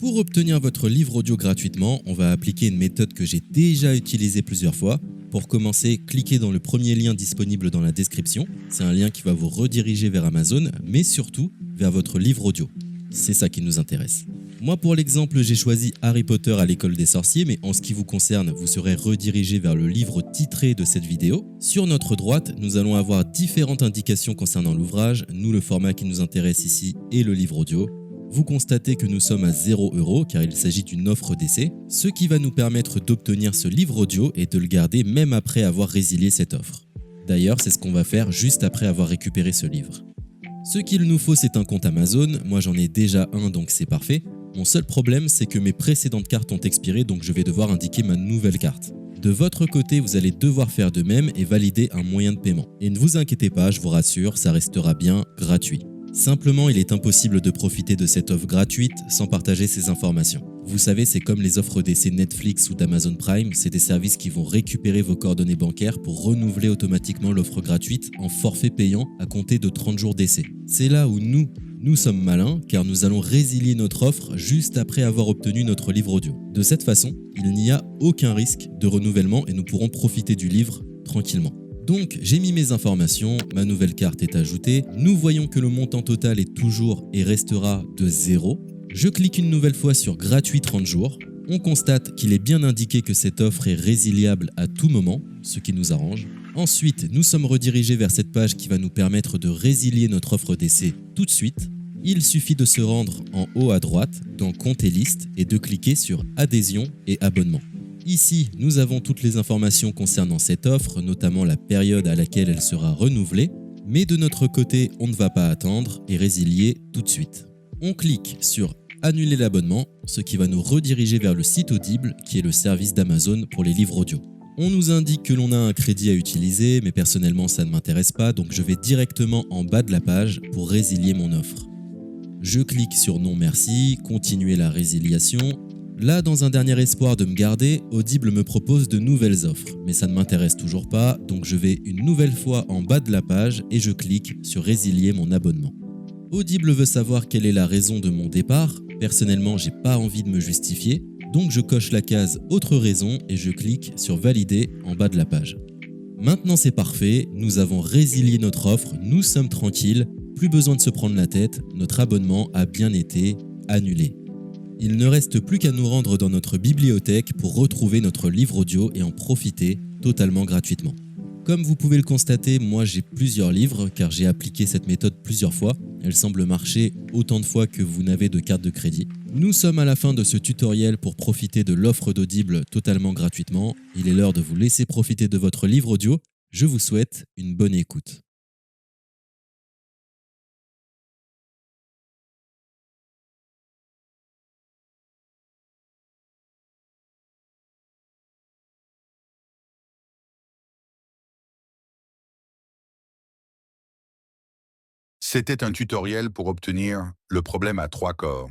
Pour obtenir votre livre audio gratuitement, on va appliquer une méthode que j'ai déjà utilisée plusieurs fois. Pour commencer, cliquez dans le premier lien disponible dans la description. C'est un lien qui va vous rediriger vers Amazon, mais surtout vers votre livre audio. C'est ça qui nous intéresse. Moi, pour l'exemple, j'ai choisi Harry Potter à l'école des sorciers, mais en ce qui vous concerne, vous serez redirigé vers le livre titré de cette vidéo. Sur notre droite, nous allons avoir différentes indications concernant l'ouvrage. Nous, le format qui nous intéresse ici est le livre audio. Vous constatez que nous sommes à 0 € car il s'agit d'une offre d'essai, ce qui va nous permettre d'obtenir ce livre audio et de le garder même après avoir résilié cette offre. D'ailleurs, c'est ce qu'on va faire juste après avoir récupéré ce livre. Ce qu'il nous faut, c'est un compte Amazon. Moi, j'en ai déjà un, donc c'est parfait. Mon seul problème, c'est que mes précédentes cartes ont expiré, donc je vais devoir indiquer ma nouvelle carte. De votre côté, vous allez devoir faire de même et valider un moyen de paiement. Et ne vous inquiétez pas, je vous rassure, ça restera bien gratuit. Simplement, il est impossible de profiter de cette offre gratuite sans partager ces informations. Vous savez, c'est comme les offres d'essai Netflix ou d'Amazon Prime, c'est des services qui vont récupérer vos coordonnées bancaires pour renouveler automatiquement l'offre gratuite en forfait payant à compter de 30 jours d'essai. C'est là où nous sommes malins car nous allons résilier notre offre juste après avoir obtenu notre livre audio. De cette façon, il n'y a aucun risque de renouvellement et nous pourrons profiter du livre tranquillement. Donc j'ai mis mes informations, ma nouvelle carte est ajoutée, nous voyons que le montant total est toujours et restera de 0. Je clique une nouvelle fois sur gratuit 30 jours, on constate qu'il est bien indiqué que cette offre est résiliable à tout moment, ce qui nous arrange. Ensuite, nous sommes redirigés vers cette page qui va nous permettre de résilier notre offre d'essai tout de suite. Il suffit de se rendre en haut à droite dans Compte et liste et de cliquer sur Adhésion et abonnement. Ici, nous avons toutes les informations concernant cette offre, notamment la période à laquelle elle sera renouvelée, mais de notre côté, on ne va pas attendre et résilier tout de suite. On clique sur Annuler l'abonnement, ce qui va nous rediriger vers le site Audible, qui est le service d'Amazon pour les livres audio. On nous indique que l'on a un crédit à utiliser, mais personnellement ça ne m'intéresse pas, donc je vais directement en bas de la page pour résilier mon offre. Je clique sur Non merci, continuer la résiliation. Là, dans un dernier espoir de me garder, Audible me propose de nouvelles offres, mais ça ne m'intéresse toujours pas, donc je vais une nouvelle fois en bas de la page et je clique sur Résilier mon abonnement. Audible veut savoir quelle est la raison de mon départ. Personnellement, j'ai pas envie de me justifier, donc je coche la case Autre raison et je clique sur Valider en bas de la page. Maintenant c'est parfait, nous avons résilié notre offre, nous sommes tranquilles, plus besoin de se prendre la tête, notre abonnement a bien été annulé. Il ne reste plus qu'à nous rendre dans notre bibliothèque pour retrouver notre livre audio et en profiter totalement gratuitement. Comme vous pouvez le constater, moi j'ai plusieurs livres car j'ai appliqué cette méthode plusieurs fois. Elle semble marcher autant de fois que vous n'avez de carte de crédit. Nous sommes à la fin de ce tutoriel pour profiter de l'offre d'Audible totalement gratuitement. Il est l'heure de vous laisser profiter de votre livre audio. Je vous souhaite une bonne écoute. C'était un tutoriel pour obtenir le problème à trois corps.